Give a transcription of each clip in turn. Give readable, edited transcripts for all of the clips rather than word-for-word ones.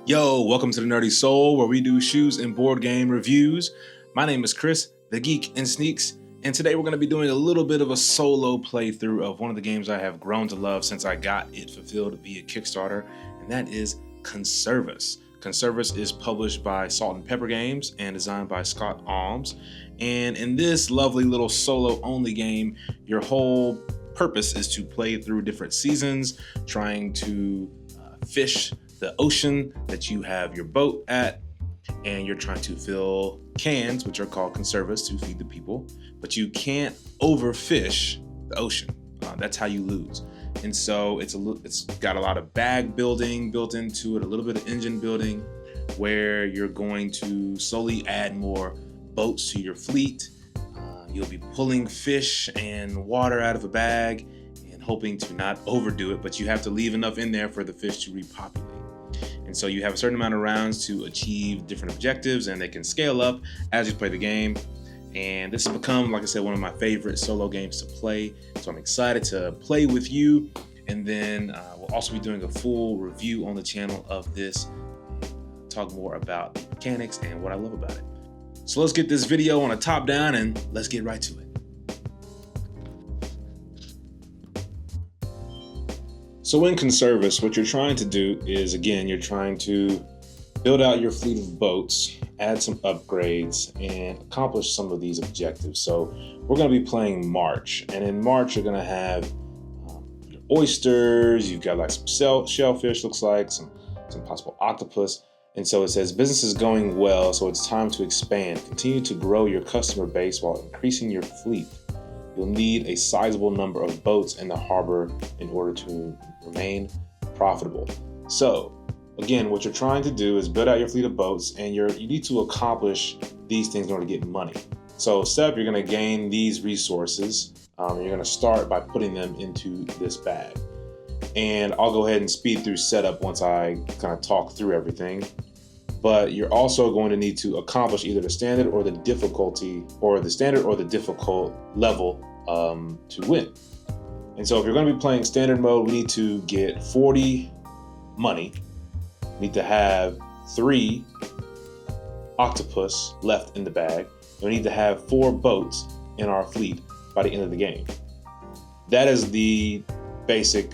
Yo, welcome to the Nerdy Soul, where we do shoes and board game reviews. My name is Chris, the Geek in Sneaks, and today we're going to be doing a little bit of a solo playthrough of one of the games I have grown to love since I got it fulfilled via Kickstarter, and that is Conservas. Conservas is published by Salt and Pepper Games and designed by Scott Alms. And in this lovely little solo-only game, your whole purpose is to play through different seasons, trying to fish the ocean that you have your boat at, and you're trying to fill cans, which are called conservas, to feed the people, but you can't overfish the ocean. That's how you lose. And so it's got a lot of bag building built into it, a little bit of engine building, where you're going to slowly add more boats to your fleet. You'll be pulling fish and water out of a bag and hoping to not overdo it, but you have to leave enough in there for the fish to repopulate. And so you have a certain amount of rounds to achieve different objectives, and they can scale up as you play the game. And this has become, like I said, one of my favorite solo games to play. So I'm excited to play with you. And then we'll also be doing a full review on the channel of this, talk more about the mechanics and what I love about it. So let's get this video on a top down and let's get right to it. So in Conservas, what you're trying to do is, again, you're trying to build out your fleet of boats, add some upgrades, and accomplish some of these objectives. So we're going to be playing March, and in March you're going to have your oysters, you've got like some shellfish, looks like, some possible octopus. And so it says business is going well, so it's time to expand. Continue to grow your customer base while increasing your fleet. You'll need a sizable number of boats in the harbor in order to remain profitable. So again, what you're trying to do is build out your fleet of boats, and you need to accomplish these things in order to get money. So step, you're going to gain these resources. You're going to start by putting them into this bag. And I'll go ahead and speed through setup once I kind of talk through everything. But you're also going to need to accomplish either the standard or the difficulty, or the standard or the difficult level to win. And so if you're going to be playing standard mode, we need to get 40 money. We need to have 3 octopus left in the bag. And we need to have 4 boats in our fleet by the end of the game. That is the basic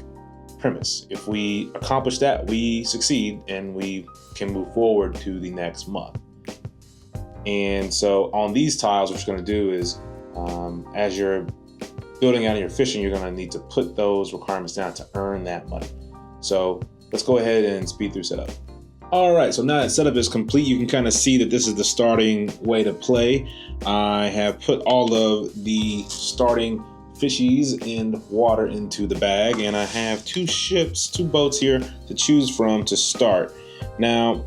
premise. If we accomplish that, we succeed and we can move forward to the next month. And so on these tiles, what you're going to do is, as you're building out your fishing, you're going to need to put those requirements down to earn that money. So let's go ahead and speed through setup. All right, so now that setup is complete, you can kind of see that this is the starting way to play. I have put all of the starting fishies and water into the bag, and I have 2 boats here to choose from to start. Now,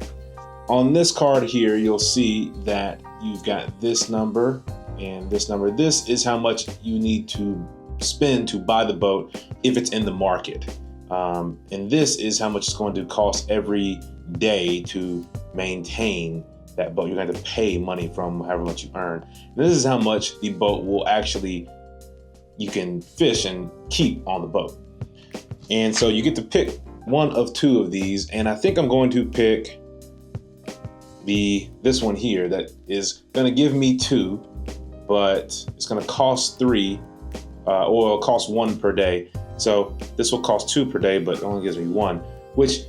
on this card here, you'll see that you've got this number and this number. This is how much you need to spend to buy the boat if it's in the market. And this is how much it's going to cost every day to maintain that boat. You're going to pay money from however much you earn. And this is how much the boat will actually, you can fish and keep on the boat. And so you get to pick one of 2 of these, and I think I'm going to pick this one here that is going to give me 2, but it's going to cost 3, or it'll cost 1 per day. So this will cost 2 per day, but it only gives me 1, which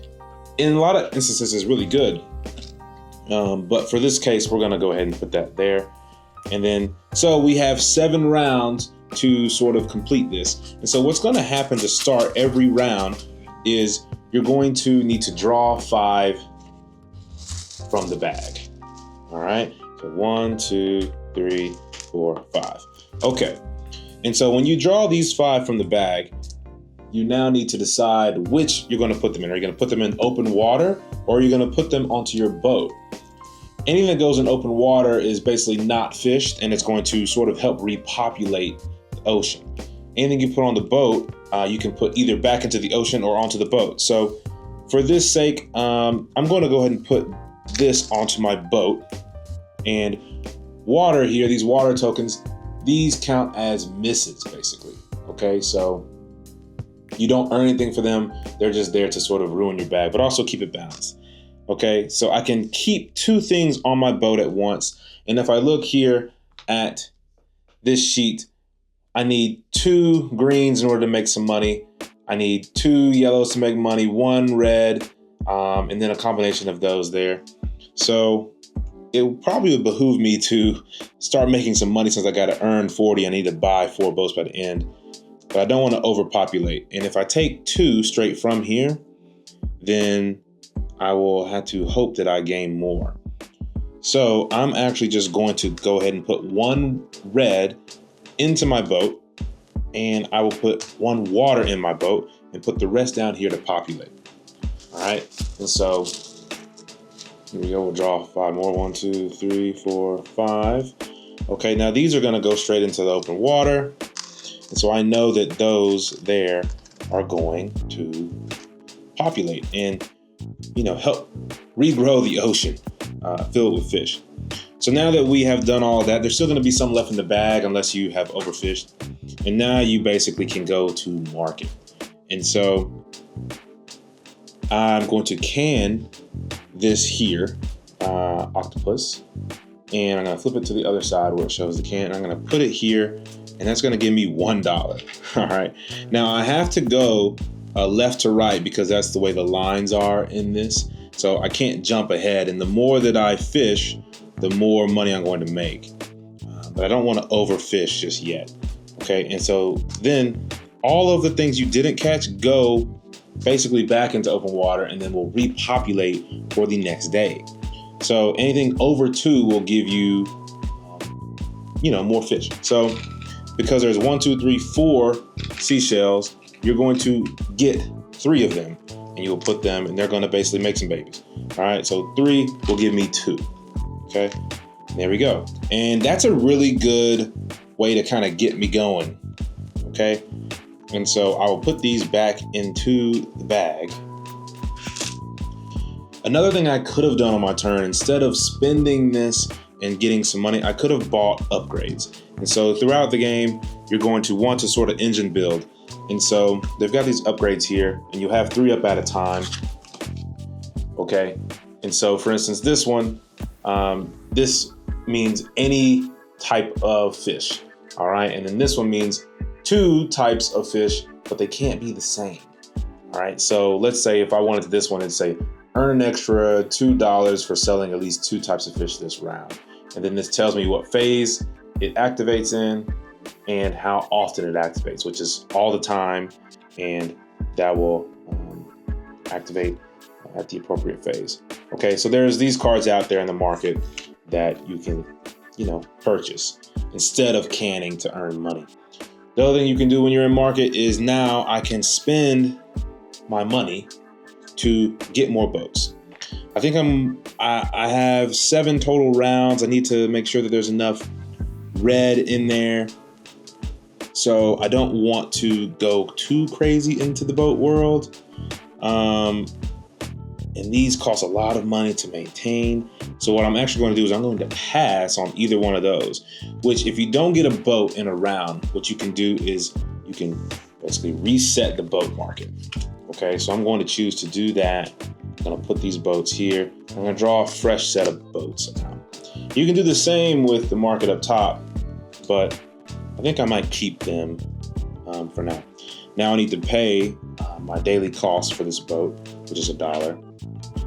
in a lot of instances is really good. But for this case, we're going to go ahead and put that there. And then, so we have 7 rounds to sort of complete this. And so what's going to happen to start every round is you're going to need to draw 5 from the bag. All right, so 1, 2, 3, 4, 5. Okay, and so when you draw these 5 from the bag, you now need to decide which you're going to put them in. Are you going to put them in open water, or are you going to put them onto your boat? Anything that goes in open water is basically not fished, and it's going to sort of help repopulate the ocean. Anything you put on the boat, you can put either back into the ocean or onto the boat. So for this sake, I'm going to go ahead and put this onto my boat. And water here, these water tokens, these count as misses basically. Okay, so you don't earn anything for them. They're just there to sort of ruin your bag, but also keep it balanced. Okay, so I can keep 2 things on my boat at once. And if I look here at this sheet, I need 2 greens in order to make some money. I need 2 yellows to make money, 1 red, and then a combination of those there. So it probably would behoove me to start making some money since I got to earn 40. I need to buy 4 boats by the end. But I don't want to overpopulate. And if I take 2 straight from here, then I will have to hope that I gain more. So I'm actually just going to go ahead and put 1 red into my boat, and I will put 1 water in my boat and put the rest down here to populate. All right, and so here we go. We'll draw 5 more. 1, 2, 3, 4, 5. Okay, now these are going to go straight into the open water, and so I know that those there are going to populate and, you know, help regrow the ocean filled with fish. So now that we have done all of that, there's still going to be some left in the bag unless you have overfished. And now you basically can go to market. And so I'm going to can this here octopus, and I'm going to flip it to the other side where it shows the can. I'm going to put it here, and that's going to give me $1. All right. Now I have to go left to right because that's the way the lines are in this. So I can't jump ahead. And the more that I fish, the more money I'm going to make. But I don't want to overfish just yet. Okay. And so then all of the things you didn't catch go basically back into open water, and then we'll repopulate for the next day. So anything over 2 will give you, more fish. So because there's 1, 2, 3, 4 seashells, you're going to get 3 of them, and you'll put them, and they're going to basically make some babies. All right, so 3 will give me 2. Okay, there we go. And that's a really good way to kind of get me going. Okay, and so I will put these back into the bag. Another thing I could have done on my turn, instead of spending this and getting some money, I could have bought upgrades. And so throughout the game, you're going to want to sort of engine build. And so they've got these upgrades here, and you have 3 up at a time. Okay. And so for instance, this one, this means any type of fish. All right. And then this one means 2 types of fish, but they can't be the same. All right. So let's say if I wanted this one, it'd say earn an extra $2 for selling at least 2 types of fish this round. And then this tells me what phase it activates in and how often it activates, which is all the time, and that will activate at the appropriate phase. Okay, so there's these cards out there in the market that you can, purchase instead of canning to earn money. The other thing you can do when you're in market is now I can spend my money to get more boats. I think I have 7 total rounds. I need to make sure that there's enough red in there. So I don't want to go too crazy into the boat world. And these cost a lot of money to maintain. So what I'm actually going to do is I'm going to pass on either one of those, which if you don't get a boat in a round, what you can do is you can basically reset the boat market. Okay, so I'm going to choose to do that. I'm going to put these boats here. I'm going to draw a fresh set of boats now. You can do the same with the market up top, but I think I might keep them for now. Now I need to pay my daily cost for this boat, which is $1.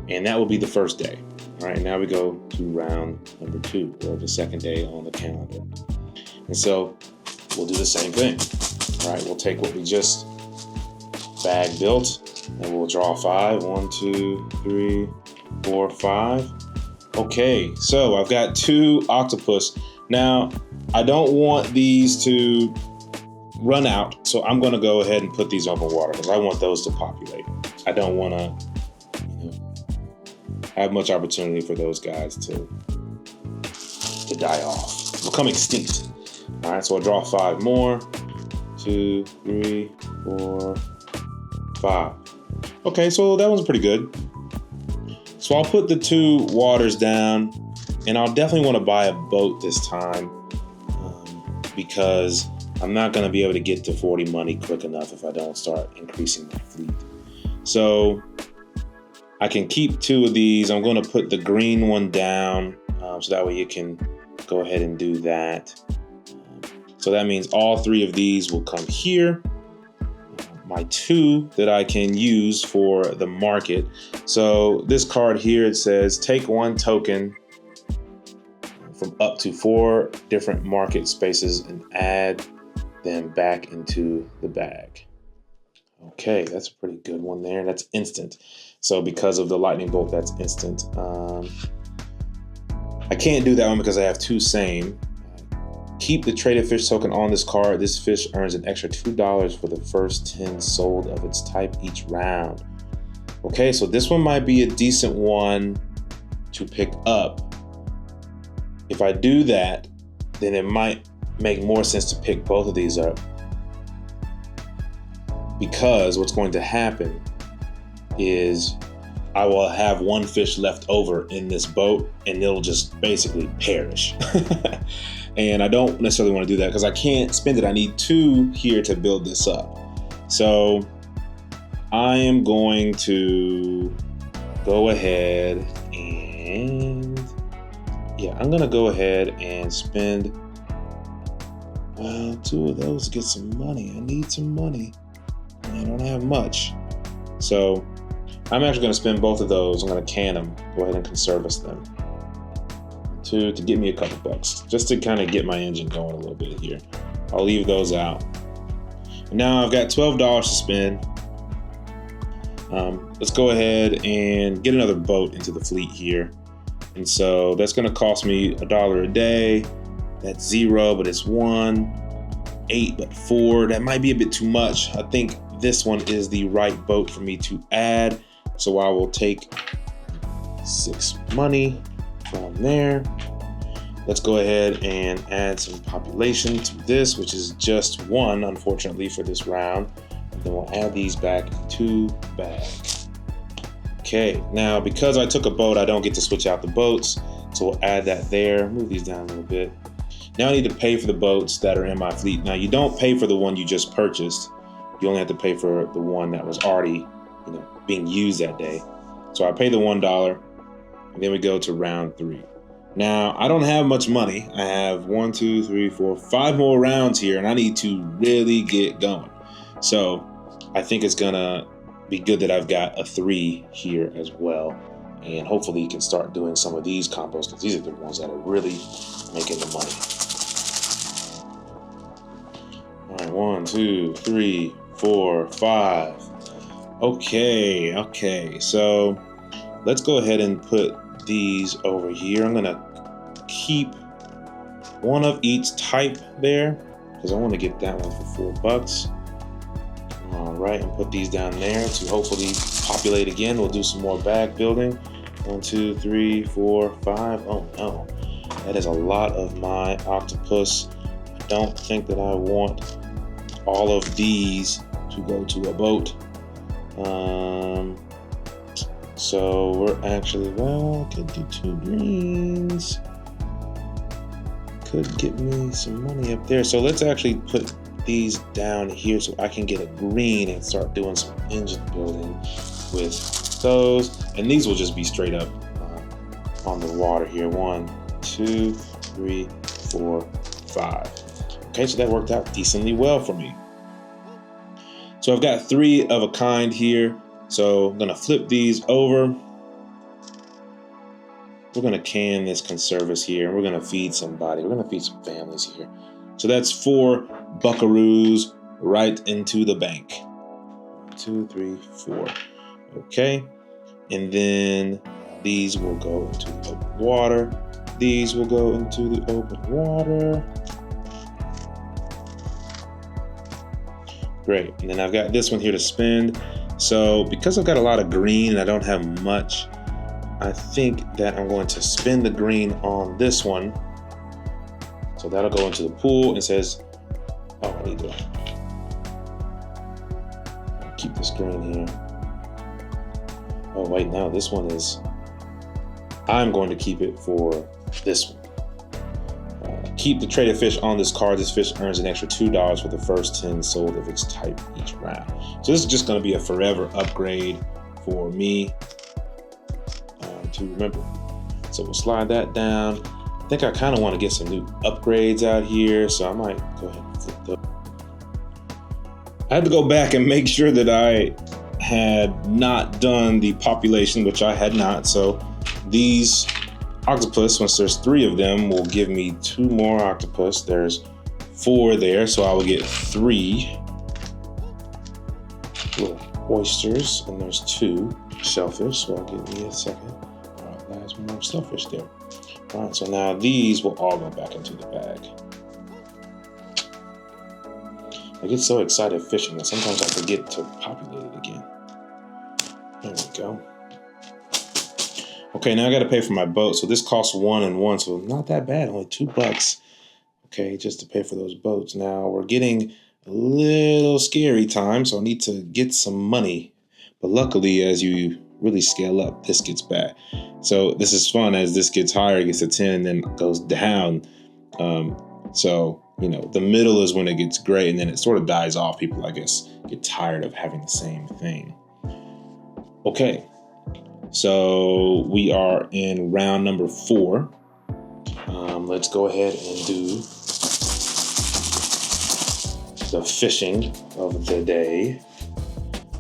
And that will be the first day. All right, now we go to round number 2, or the second day on the calendar. And so we'll do the same thing. All right, we'll take what we just bag built, and we'll draw 5. 1, 2, 3, 4, 5. Okay, so I've got 2 octopus. Now, I don't want these to run out, so I'm going to go ahead and put these open water because I want those to populate. I don't want to have much opportunity for those guys to die off, become extinct. All right, so I'll draw 5 more. 2, 3, 4, 5. Okay, so that one's pretty good. So I'll put the 2 waters down, and I'll definitely want to buy a boat this time because I'm not going to be able to get to 40 money quick enough if I don't start increasing my fleet. So I can keep 2 of these. I'm going to put the green one down so that way you can go ahead and do that. So that means all 3 of these will come here. My 2 that I can use for the market. So this card here, it says take 1 token from up to 4 different market spaces and add them back into the bag. Okay, that's a pretty good one there. That's instant. So because of the lightning bolt, that's instant. I can't do that one because I have 2 same. Keep the traded fish token on this card. This fish earns an extra $2 for the first 10 sold of its type each round. Okay, so this one might be a decent one to pick up. If I do that, then it might make more sense to pick both of these up. Because what's going to happen is I will have 1 fish left over in this boat and it'll just basically perish. And I don't necessarily want to do that because I can't spend it. I need 2 here to build this up. So I am going to go ahead and I'm going to go ahead and spend 2 of those to get some money. I need some money. I don't have much. So I'm actually going to spend both of those. I'm going to can them. Go ahead and Conservas them. To get me a couple bucks. Just to kind of get my engine going a little bit here. I'll leave those out. And now I've got $12 to spend. Let's go ahead and get another boat into the fleet here. And so that's going to cost me $1 a day. That's 0, but it's 1. 8, but 4. That might be a bit too much. I think this one is the right boat for me to add. So I will take 6 money from there. Let's go ahead and add some population to this, which is just 1, unfortunately, for this round. And then we'll add these back to the bag. Okay, now because I took a boat, I don't get to switch out the boats. So we'll add that there. Move these down a little bit. Now I need to pay for the boats that are in my fleet. Now you don't pay for the one you just purchased. You only have to pay for the one that was already, being used that day. So I pay the $1, and then we go to round 3. Now I don't have much money. I have 1, 2, 3, 4, 5 more rounds here, and I need to really get going. So I think it's gonna be good that I've got a 3 here as well. And hopefully you can start doing some of these combos because these are the ones that are really making the money. All right, 1, 2, 3, 4, 5. Okay. So let's go ahead and put these over here. I'm gonna keep 1 of each type there because I want to get that one for $4. All right, and put these down there to hopefully populate again. We'll do some more bag building. 1, 2, 3, 4, 5. Oh no, that is a lot of my octopus. I don't think that I want all of these to go to a boat. So we're actually, could do 2 greens. Could get me some money up there. So let's actually put these down here so I can get a green and start doing some engine building with those. And these will just be straight up on the water here. 1, 2, 3, 4, 5. Okay, so that worked out decently well for me. So I've got 3 of a kind here. So I'm gonna flip these over. We're gonna can this Conservas here, and we're gonna feed somebody. We're gonna feed some families here. So that's 4 buckaroos right into the bank. 1, 2, 3, 4. Okay, and then these will go into the open water. These will go into the open water. Great, and then I've got this one here to spend. So because I've got a lot of green and I don't have much, I think that I'm going to spend the green on this one. So that'll go into the pool. It says, oh, I need to keep this green here. Oh wait, no, this one is, I'm going to keep it for this one. Keep the traded fish on this card. This fish earns an extra $2 for the first 10 sold of its type each round. So this is just going to be a forever upgrade for me. to remember. So we'll slide that down. I think I kind of want to get some new upgrades out here, so I might go ahead and flip those. I had to go back and make sure that I had not done the population, which I had not. So these octopus, once there's 3 of them, will give me 2 more octopus. There's 4 there, so I will get 3 little oysters, and there's 2 shellfish, so I'll give me a second. All right, there's more shellfish there. All right, so now these will all go back into the bag. I get so excited fishing that sometimes I forget to populate it again. There we go. Okay, now I got to pay for my boat. So this costs 1 and 1, so not that bad, only $2. Okay, just to pay for those boats. Now we're getting a little scary time, so I need to get some money. But luckily, as you really scale up, this gets bad. So this is fun. As this gets higher, it gets to 10 and then goes down. So, you know, the middle is when it gets great, and then it sort of dies off. People, I guess, get tired of having the same thing. Okay, so we are in round number 4. Let's go ahead and do the fishing of the day.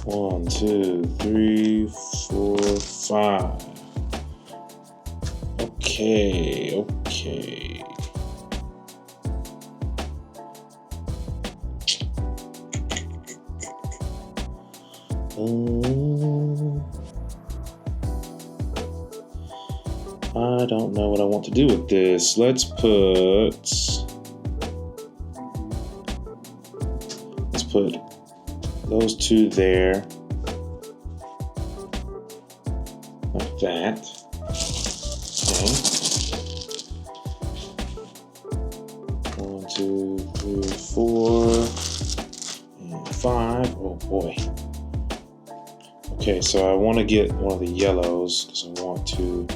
1, 2, 3, 4, 5. Okay. I don't know what I want to do with this. Let's put those 2 there, like that. Okay. 1, 2, 3, 4, and 5. Oh boy. Okay, so I want to get one of the yellows because I want to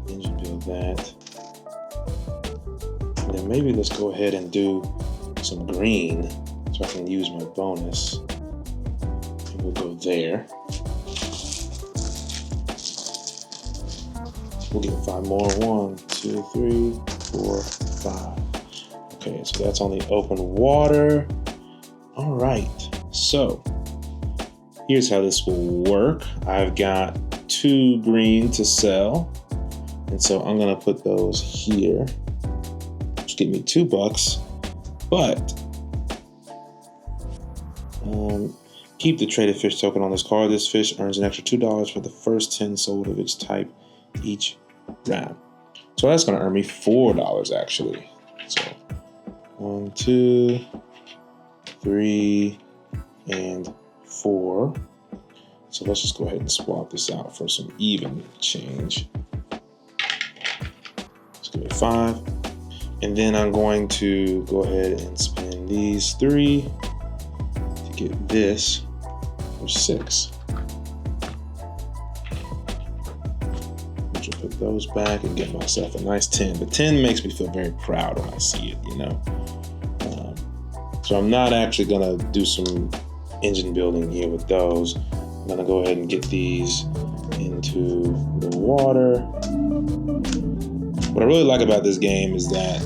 engine build that. And then maybe let's go ahead and do some green so I can use my bonus. And we'll go there. We'll get 5 more. 1, 2, 3, 4, 5. Okay, so that's on the open water. All right, so here's how this will work. I've got 2 green to sell, and so I'm gonna put those here, which give me $2. But keep the traded fish token on this card. This fish earns an extra $2 for the first 10 sold of its type each round. So that's gonna earn me $4 actually. So 1, 2, 3, and 4. So let's just go ahead and swap this out for some even change. Let's give it 5. And then I'm going to go ahead and spend these 3 to get this for 6. Which will put those back and get myself a nice 10. But 10 makes me feel very proud when I see it, you know. So I'm not actually gonna do some engine building here with those. I'm gonna go ahead and get these into the water. What I really like about this game is that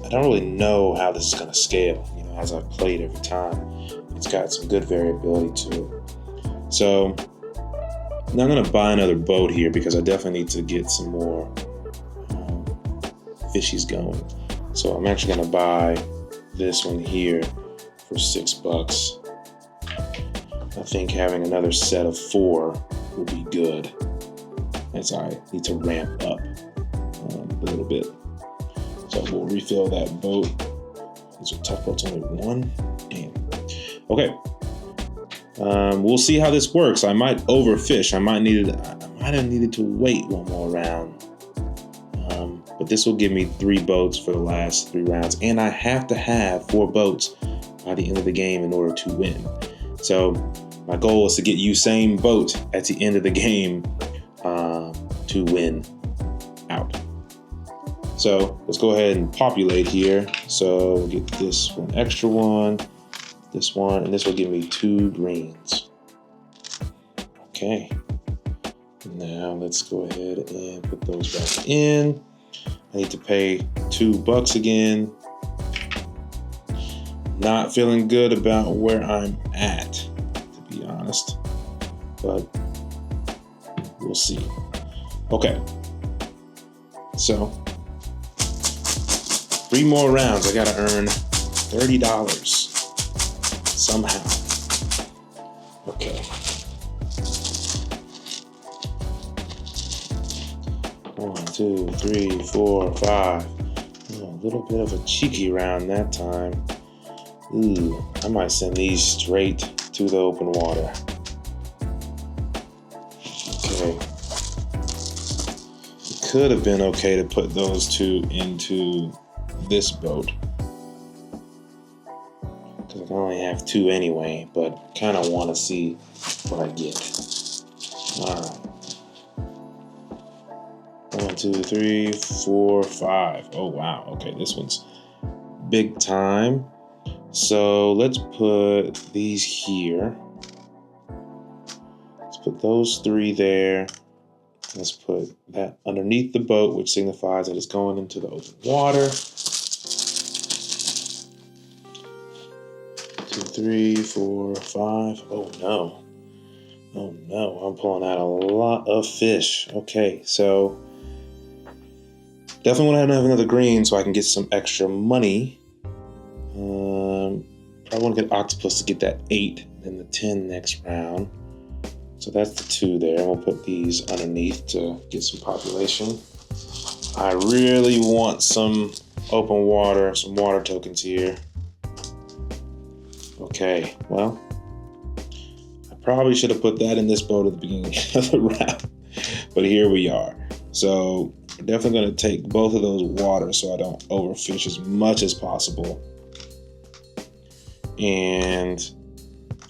I don't really know how this is gonna scale, you know, as I've played every time. It's got some good variability to it. So now I'm gonna buy another boat here because I definitely need to get some more fishies going. So I'm actually gonna buy this one here for $6. I think having another set of 4 will be good, as I need to ramp up a little bit. So we'll refill that boat. These are tough boats, only 1. Damn. Okay. We'll see how this works. I might overfish. I might have needed to wait 1 more round. But this will give me 3 boats for the last 3 rounds, and I have to have 4 boats by the end of the game in order to win. So my goal is to get Usain Bolt at the end of the game to win out. So let's go ahead and populate here. So we'll get this one extra one, this one, and this will give me 2 greens. Okay. Now let's go ahead and put those back in. I need to pay $2 again. Not feeling good about where I'm at, to be honest, but we'll see. Okay, so 3 more rounds. I gotta earn $30 somehow. Okay. 1, 2, 3, 4, 5. Oh, a little bit of a cheeky round that time. Ooh, I might send these straight to the open water. Okay. It could have been okay to put those 2 into this boat, because I can only have 2 anyway, but kind of want to see what I get. Alright. 1, 2, 3, 4, 5. Oh wow, okay, this one's big time. So let's put these here. Let's put those 3 there. Let's put that underneath the boat, which signifies that it's going into the open water. 2, 3, 4, 5. Oh no. Oh no, I'm pulling out a lot of fish. Okay, so definitely want to have another green so I can get some extra money. Probably want to get octopus to get that 8 and the 10 next round. So that's the 2 there. We'll put these underneath to get some population. I really want some open water, some water tokens here. Okay, well, I probably should have put that in this boat at the beginning of the round, but here we are. So we're definitely going to take both of those waters so I don't overfish as much as possible. And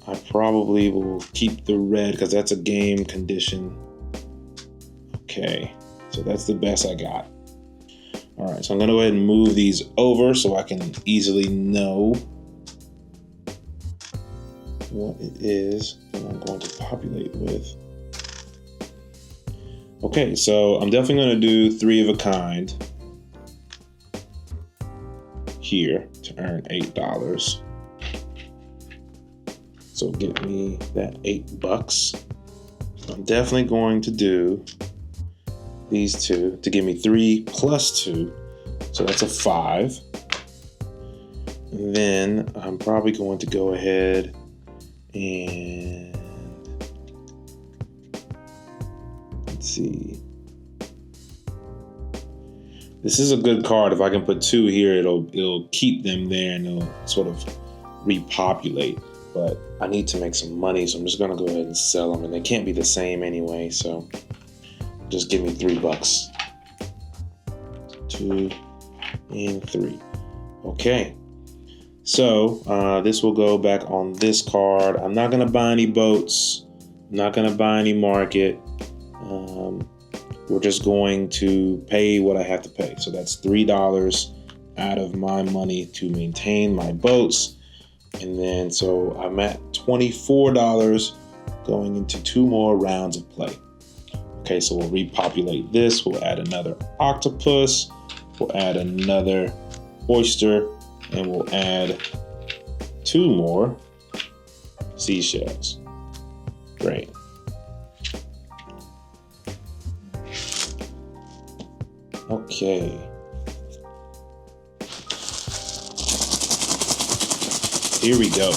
I probably will keep the red because that's a game condition. Okay, so that's the best I got. All right, so I'm going to go ahead and move these over so I can easily know what it is that I'm going to populate with. Okay, so I'm definitely going to do 3 of a kind here to earn $8. So get me that $8. I'm definitely going to do these 2 to give me 3 plus 2. So that's a 5. And then I'm probably going to go ahead and let's see. This is a good card. If I can put 2 here, it'll keep them there and it'll sort of repopulate. But I need to make some money, so I'm just gonna go ahead and sell them, and they can't be the same anyway, so just give me $3. 2 and 3. Okay, so this will go back on this card. I'm not gonna buy any boats. I'm not gonna buy any market. We're just going to pay what I have to pay. So that's $3 out of my money to maintain my boats. And then, so I'm at $24 going into 2 more rounds of play. Okay, so we'll repopulate this. We'll add another octopus. We'll add another oyster. And we'll add 2 more seashells. Great. Okay. Here we go.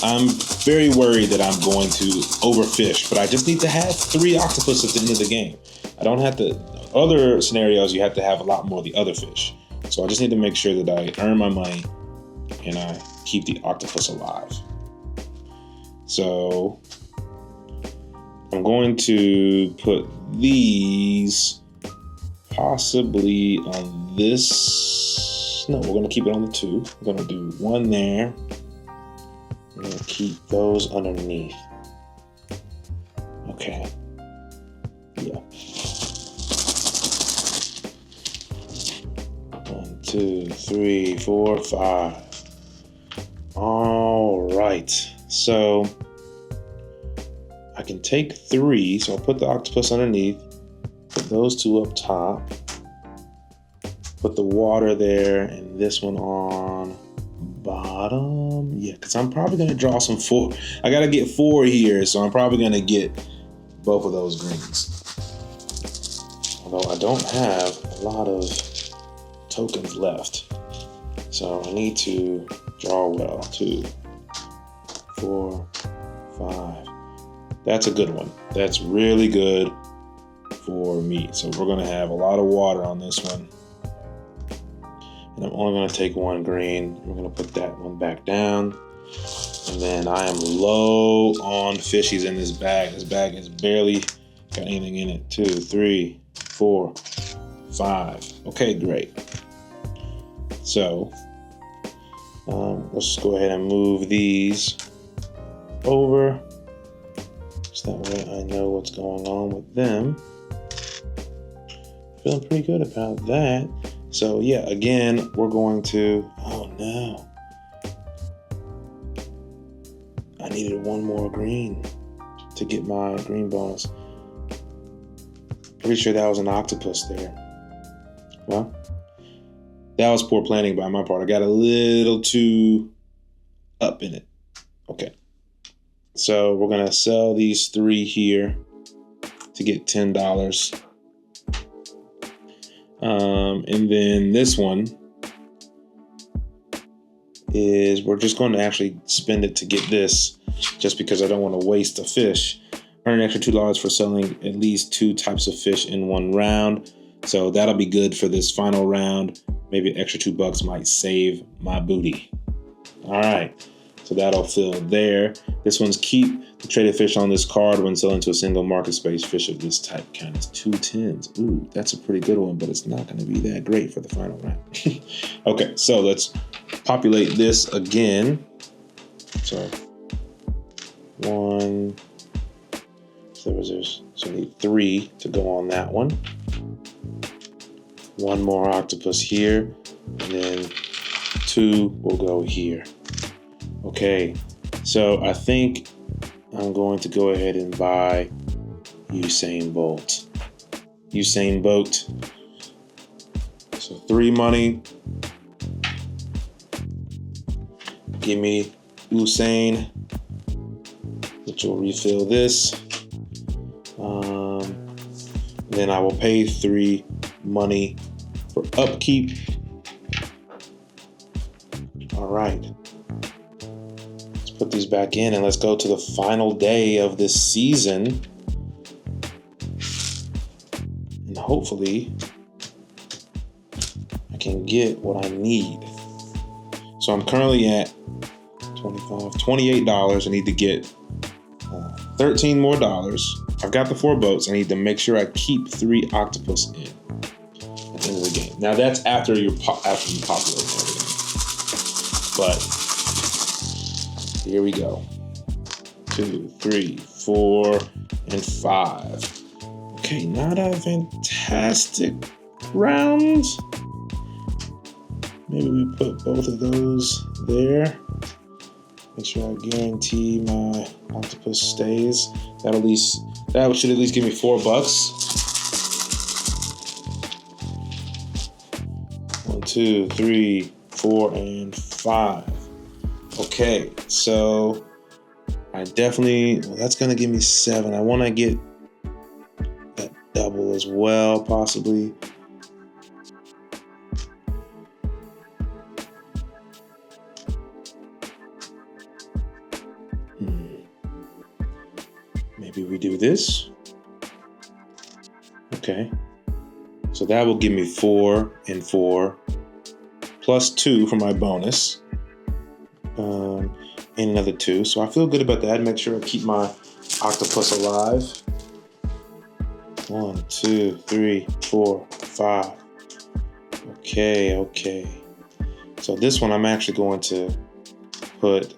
I'm very worried that I'm going to overfish, but I just need to have 3 octopus at the end of the game. I don't have to, other scenarios you have to have a lot more of the other fish. So I just need to make sure that I earn my money and I keep the octopus alive. So I'm going to put these possibly on this. No, we're going to keep it on the 2. We're going to do 1 there. We're going to keep those underneath. Okay. Yeah. 1, 2, 3, 4, 5. All right. So I can take 3, so I'll put the octopus underneath, put those 2 up top, put the water there, and this one on bottom. Yeah, because I'm probably going to draw some 4. I got to get 4 here, so I'm probably going to get both of those greens. Although I don't have a lot of tokens left. So I need to draw well. 2, 4, 5. That's a good one. That's really good for me. So we're going to have a lot of water on this one. And I'm only going to take 1 green. We're going to put that one back down. And then I am low on fishies in this bag. This bag has barely got anything in it. 2, 3, 4, 5. Okay, great. So let's just go ahead and move these over. So that way I know what's going on with them. Feeling pretty good about that. So yeah, again, we're going to, oh no. I needed 1 more green to get my green bonus. Pretty sure that was an octopus there. Well, that was poor planning by my part. I got a little too up in it. Okay. So we're going to sell these 3 here to get $10. And then this one is we're just going to actually spend it to get this just because I don't want to waste a fish. Earn an extra $2 for selling at least 2 types of fish in 1 round. So that'll be good for this final round. Maybe an extra $2 might save my booty. All right. So that'll fill there. This one's keep the traded fish on this card when selling to a single market space. Fish of this type counts 2 10s. Ooh, that's a pretty good one, but it's not going to be that great for the final round. Okay, so let's populate this again. So 1. So we need 3 to go on that one. 1 more octopus here, and then 2 will go here. Okay, so I think I'm going to go ahead and buy Usain Bolt. Usain Bolt. So 3 money. Give me Usain, which will refill this. Then I will pay 3 money for upkeep. All right. Let's put these back in and let's go to the final day of this season. And hopefully I can get what I need. So I'm currently at $28. I need to get 13 more dollars. I've got the 4 boats. I need to make sure I keep 3 octopus in at the end of the game. Now that's after you populate everything. But here we go. 2, 3, 4, and 5. Okay, not a fantastic round. Maybe we put both of those there. Make sure I guarantee my octopus stays. That should at least give me $4. 1, 2, 3, 4, and 5. Okay, so I definitely, well, that's gonna give me 7. I wanna get that double as well, possibly. Maybe we do this. Okay. So that will give me 4 and 4 plus 2 for my bonus. And another 2. So I feel good about that. Make sure I keep my octopus alive. 1, 2, 3, 4, 5. Okay. So this one I'm actually going to put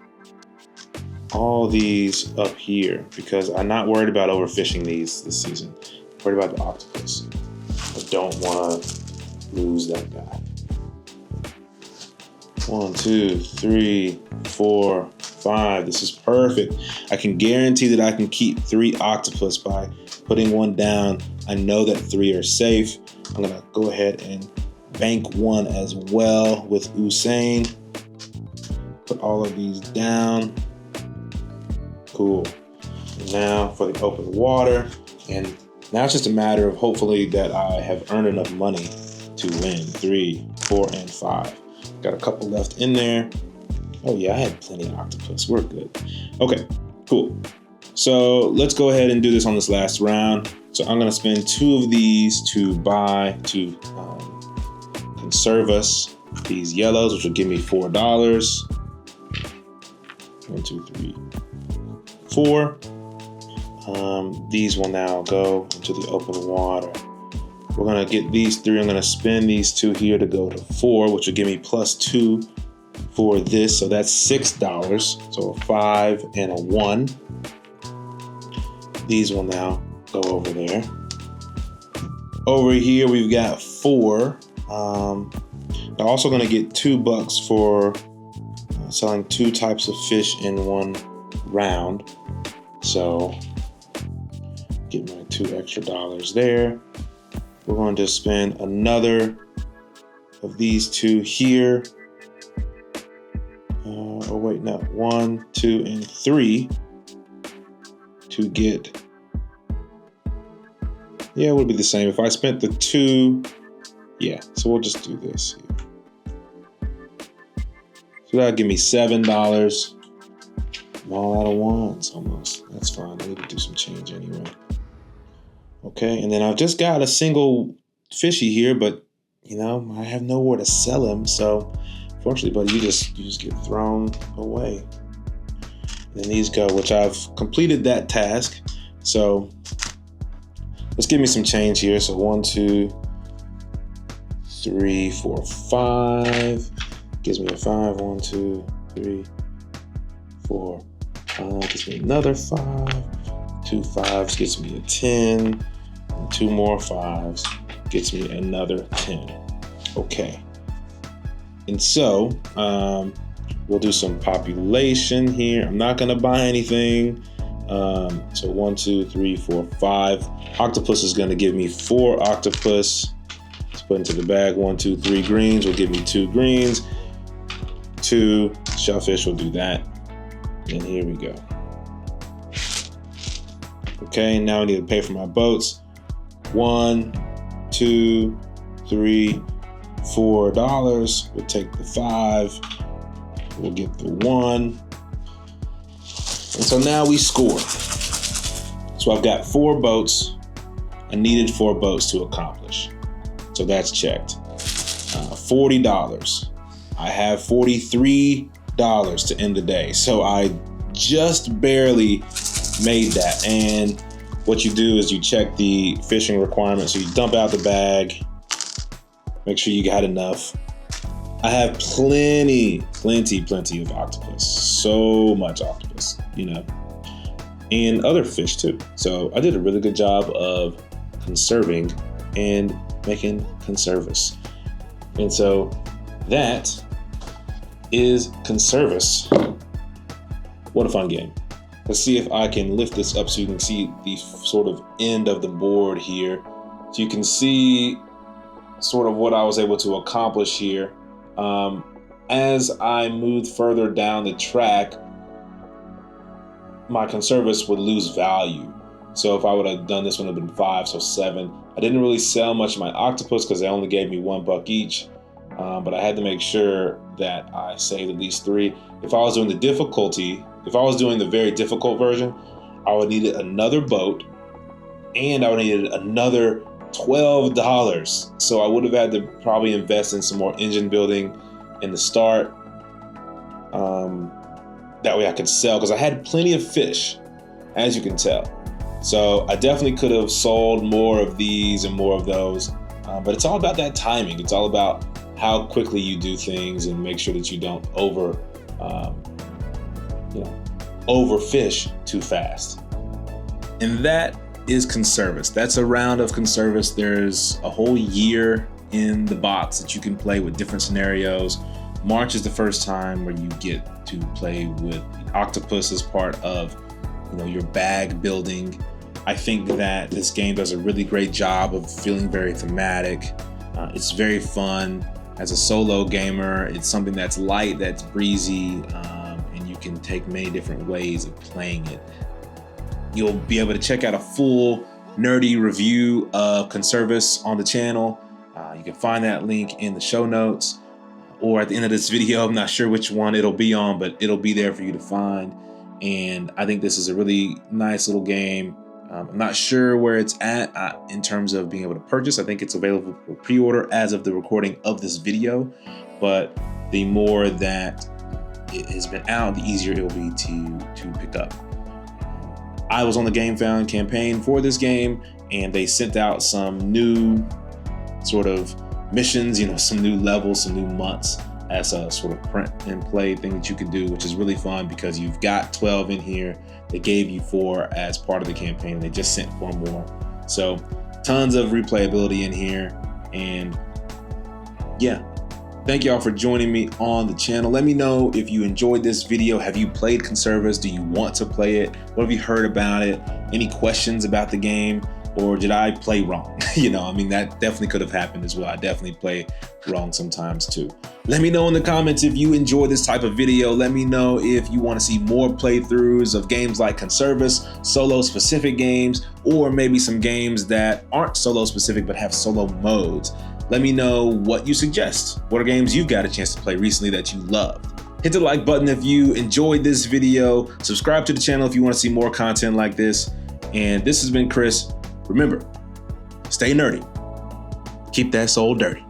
all these up here because I'm not worried about overfishing these this season. I'm worried about the octopus. I don't want to lose that guy. 1, 2, 3, 4, 5. This is perfect. I can guarantee that I can keep 3 octopus by putting one down. I know that 3 are safe. I'm gonna go ahead and bank 1 as well with Usain. Put all of these down. Cool. And now for the open water. And now it's just a matter of hopefully that I have earned enough money to win. 3, 4, and 5. Got a couple left in there. Oh yeah, I had plenty of octopus. We're good. Okay, cool. So let's go ahead and do this on this last round. So I'm gonna spend 2 of these to buy to Conservas these yellows, which will give me $4. 1, 2, 3, 4. These will now go into the open water. We're gonna get these 3. I'm gonna spend these 2 here to go to 4, which will give me +2 for this. So that's $6. So a 5 and a 1. These will now go over there. Over here, we've got 4. I'm also gonna get $2 for selling 2 types of fish in 1 round. So get my $2 extra there. We're going to spend another of these 2 here. Oh wait, no, 1, 2, and 3 to get. Yeah, it would be the same if I spent the 2. Yeah, so we'll just do this here. So that'll give me $7. I'm all out of ones almost. That's fine. I need to do some change anyway. Okay, and then I've just got a single fishy here, but you know, I have nowhere to sell him. So fortunately, buddy, you just get thrown away. And then these go, which I've completed that task. So let's give me some change here. So 1, 2, 3, 4, 5. Gives me a 5. 1, 2, 3, 4, 5. Gives me another 5. 2 5s gets me a 10. And 2 more 5s gets me another 10. Okay. And so we'll do some population here. I'm not gonna buy anything. So 1, 2, 3, 4, 5. Octopus is gonna give me 4 octopus. Let's put into the bag. 1, 2, 3 greens will give me 2 greens. 2 shellfish will do that. And here we go. Okay, now I need to pay for my boats. 1, 2, 3, $4. We'll take the 5. We'll get the 1. And so now we score. So I've got 4 boats. I needed 4 boats to accomplish. So that's checked. $40. I have $43 to end the day. So I just barely made that. And what you do is you check the fishing requirements. So you dump out the bag, make sure you got enough. I have plenty of octopus. So much octopus, you know, and other fish too. So I did a really good job of conserving and making Conservas. And so that is Conservas. What a fun game. Let's see if I can lift this up so you can see the sort of end of the board here. So you can see sort of what I was able to accomplish here. As I moved further down the track, my Conservas would lose value. So if I would have done this one, it would have been 5, so 7. I didn't really sell much of my octopus because they only gave me $1 each. But I had to make sure that I saved at least 3. If I was doing the very difficult version, I would need another boat and I would need another $12. So I would have had to probably invest in some more engine building in the start. That way I could sell, because I had plenty of fish, as you can tell. So I definitely could have sold more of these and more of those. But it's all about that timing. It's all about how quickly you do things and make sure that you don't overfish too fast. And that is Conservas. That's a round of Conservas. There's a whole year in the box that you can play with different scenarios. March is the first time where you get to play with the octopus as part of, your bag building. I think that this game does a really great job of feeling very thematic. It's very fun. As a solo gamer, it's something that's light, that's breezy, and you can take many different ways of playing it. You'll be able to check out a full nerdy review of Conservas on the channel. You can find that link in the show notes or at the end of this video. I'm not sure which one it'll be on, but it'll be there for you to find. And I think this is a really nice little game. I'm not sure where it's at in terms of being able to purchase. I think it's available for pre-order as of the recording of this video, but the more that it has been out, the easier it will be to pick up. I was on the GameFound campaign for this game, and they sent out some new sort of missions, some new levels, some new months as a sort of print and play thing that you can do, which is really fun because you've got 12 in here. They gave you 4 as part of the campaign. They just sent 4 more. So tons of replayability in here. And yeah, thank y'all for joining me on the channel. Let me know if you enjoyed this video. Have you played Conservas? Do you want to play it? What have you heard about it? Any questions about the game? Or did I play wrong? That definitely could have happened as well. I definitely play wrong sometimes too. Let me know in the comments if you enjoy this type of video. Let me know if you want to see more playthroughs of games like Conservas, solo specific games, or maybe some games that aren't solo specific but have solo modes. Let me know what you suggest. What are games you've got a chance to play recently that you loved? Hit the like button if you enjoyed this video. Subscribe to the channel if you want to see more content like this. And this has been Chris. Remember, stay nerdy. Keep that soul dirty.